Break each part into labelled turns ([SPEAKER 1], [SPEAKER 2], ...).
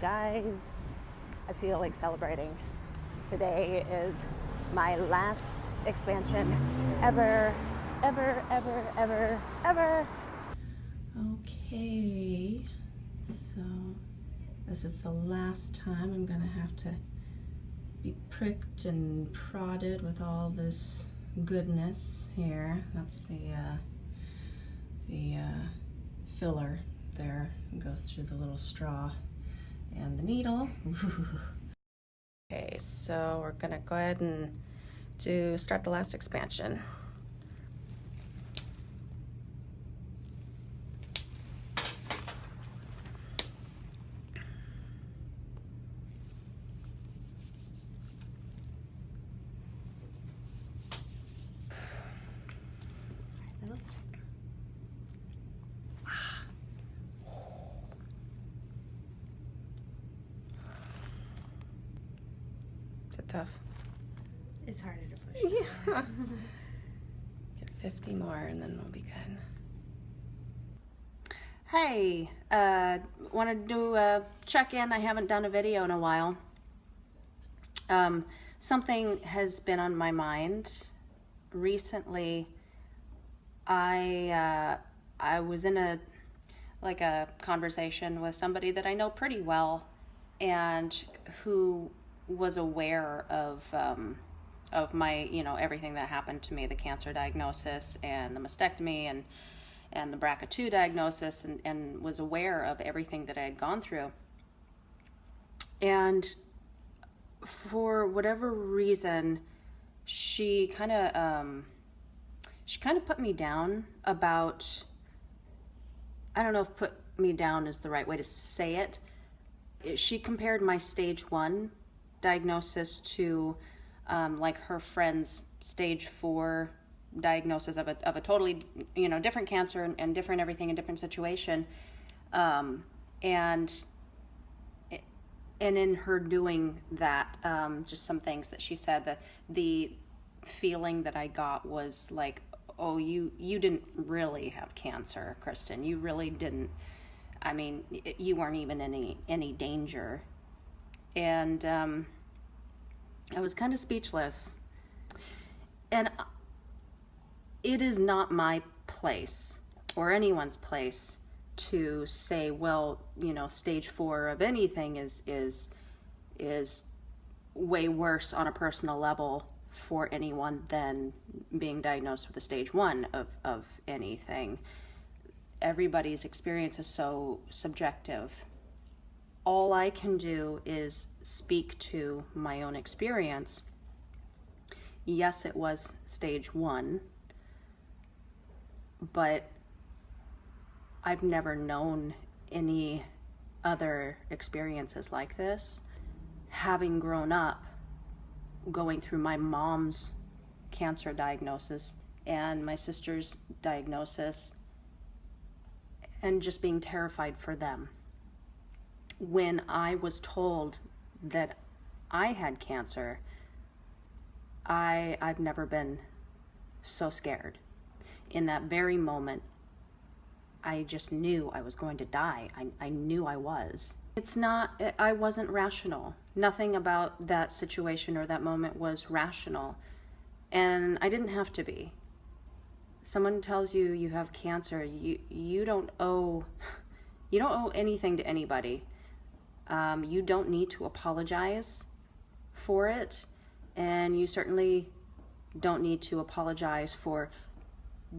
[SPEAKER 1] guys, I feel like celebrating. Today is my last expansion ever, ever, ever, ever, ever. Okay, so this is the last time I'm gonna have to be pricked and prodded with all this goodness here. That's the filler there. It goes through the little straw and the needle. Okay, so we're gonna go ahead and start the last expansion. Is it tough?
[SPEAKER 2] It's harder to push.
[SPEAKER 1] Yeah. Get 50 more and then we'll be good. Hey, wanted to do a check-in. I haven't done a video in a while. Something has been on my mind recently. I was in a conversation with somebody that I know pretty well and who was aware of my, everything that happened to me, the cancer diagnosis and the mastectomy and the BRCA2 diagnosis, and was aware of everything that I had gone through. And for whatever reason, she kind of put me down about, I don't know if put me down is the right way to say it. She compared my stage 1 diagnosis to like her friend's stage 4 diagnosis of a totally different cancer and different everything, in different situation, and in her doing that, just some things that she said, that the feeling that I got was like, oh, you didn't really have cancer, Kristen. You really didn't. I mean, you weren't even in any danger. And I was kind of speechless. And it is not my place or anyone's place to say, well, stage 4 of anything is way worse on a personal level for anyone than being diagnosed with a stage 1 of anything. Everybody's experience is so subjective. All I can do is speak to my own experience. Yes, it was stage 1, but I've never known any other experiences like this. Having grown up going through my mom's cancer diagnosis and my sister's diagnosis, and just being terrified for them. When I was told that I had cancer, I've never been so scared. In that very moment, I just knew I was going to die. I knew I was. I wasn't rational. Nothing about that situation or that moment was rational. And I didn't have to be. Someone tells you you have cancer, you don't owe anything to anybody. You don't need to apologize for it, and you certainly don't need to apologize for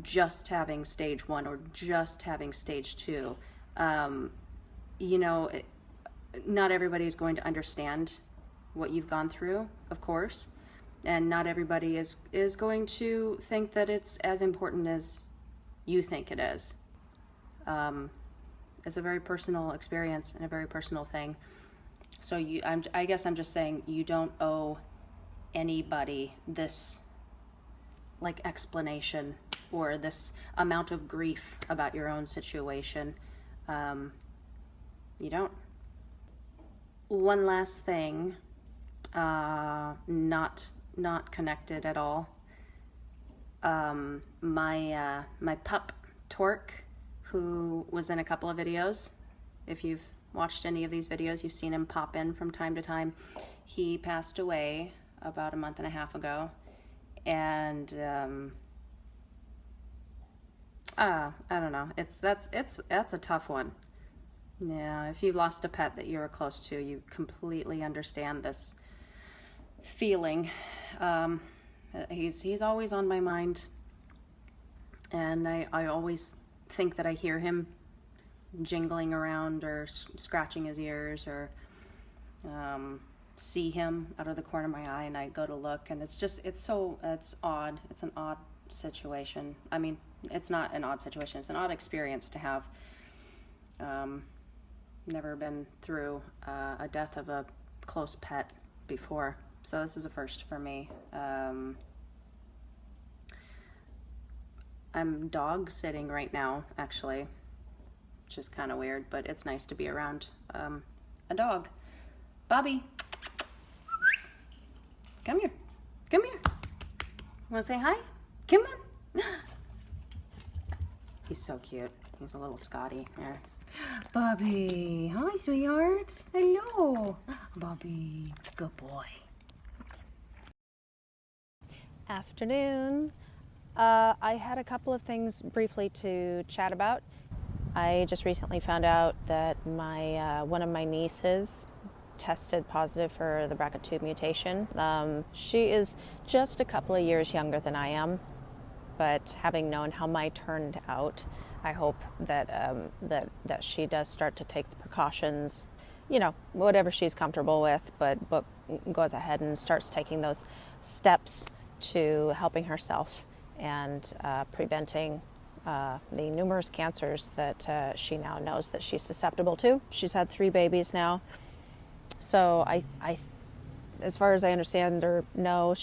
[SPEAKER 1] just having stage 1 or just having stage 2. Not everybody is going to understand what you've gone through, of course, and not everybody is going to think that it's as important as you think it is. It's a very personal experience and a very personal thing. So I guess I'm just saying, you don't owe anybody this explanation or this amount of grief about your own situation. You don't. One last thing, not connected at all. My pup Torque, who was in a couple of videos, if you've watched any of these videos, you've seen him pop in from time to time. He passed away about a month and a half ago, and I don't know. That's a tough one. Yeah, if you've lost a pet that you're close to, you completely understand this feeling. He's always on my mind, and I always think that I hear him jingling around or scratching his ears, or see him out of the corner of my eye, and I go to look, and it's odd. It's an odd situation. I mean, it's not an odd situation. It's an odd experience to have. Never been through a death of a close pet before, so this is a first for me. I'm dog sitting right now, actually, which is kind of weird, but it's nice to be around a dog. Bobby, come here. Come here. Want to say hi? Come on. He's so cute. He's a little Scotty. There. Bobby. Hi, sweetheart. Hello. Bobby. Good boy.
[SPEAKER 3] Afternoon. I had a couple of things briefly to chat about. I just recently found out that one of my nieces tested positive for the BRCA2 mutation. She is just a couple of years younger than I am, but having known how mine turned out, I hope that that she does start to take the precautions, whatever she's comfortable with, but goes ahead and starts taking those steps to helping herself and preventing the numerous cancers that she now knows that she's susceptible to. She's had 3 babies now, so I as far as I understand or know,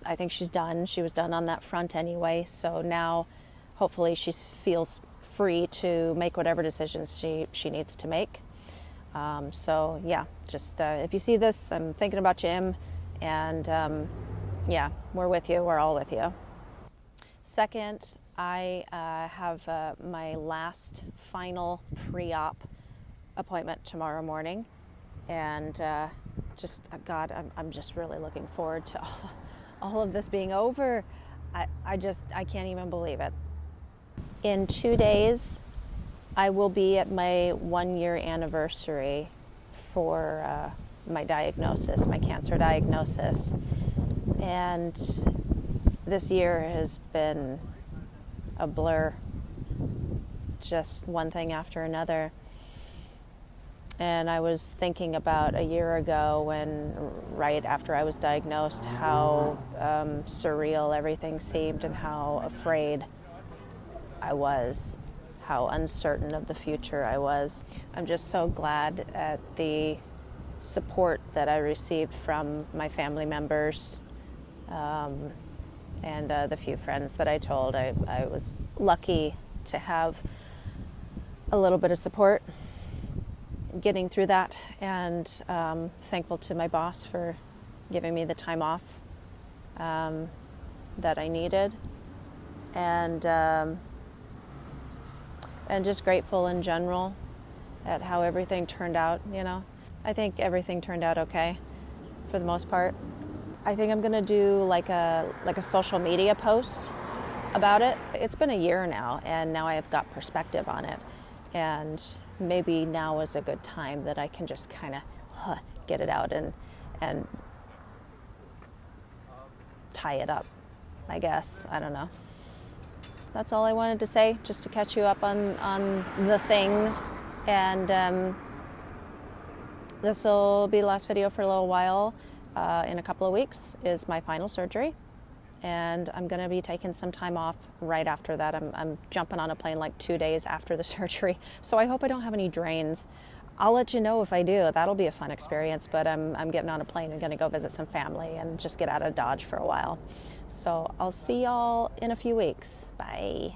[SPEAKER 3] I think she's done. She was done on that front anyway, so now hopefully she feels free to make whatever decisions she needs to make. So yeah, just if you see this, I'm thinking about you, Em, and yeah, we're with you. We're all with you. Second, I have my last final pre-op appointment tomorrow morning, and God, I'm just really looking forward to all of this being over. I can't even believe it. In 2 days, I will be at my 1-year anniversary for my diagnosis, my cancer diagnosis. And this year has been a blur, just one thing after another. And I was thinking about a year ago when, right after I was diagnosed, how surreal everything seemed and how afraid I was, how uncertain of the future I was. I'm just so glad at the support that I received from my family members and the few friends that I told. I was lucky to have a little bit of support getting through that, and thankful to my boss for giving me the time off that I needed, and just grateful in general at how everything turned out. I think everything turned out okay for the most part. I think I'm gonna do like a social media post about it. It's been a year now, and now I have got perspective on it, and maybe now is a good time that I can just kind of get it out and tie it up, I guess. I don't know. That's all I wanted to say, just to catch you up on the things. And this will be the last video for a little while. In a couple of weeks is my final surgery, and I'm going to be taking some time off right after that. I'm jumping on a plane like 2 days after the surgery, so I hope I don't have any drains. I'll let you know if I do. That'll be a fun experience, but I'm getting on a plane and going to go visit some family and just get out of Dodge for a while. So I'll see y'all in a few weeks. Bye.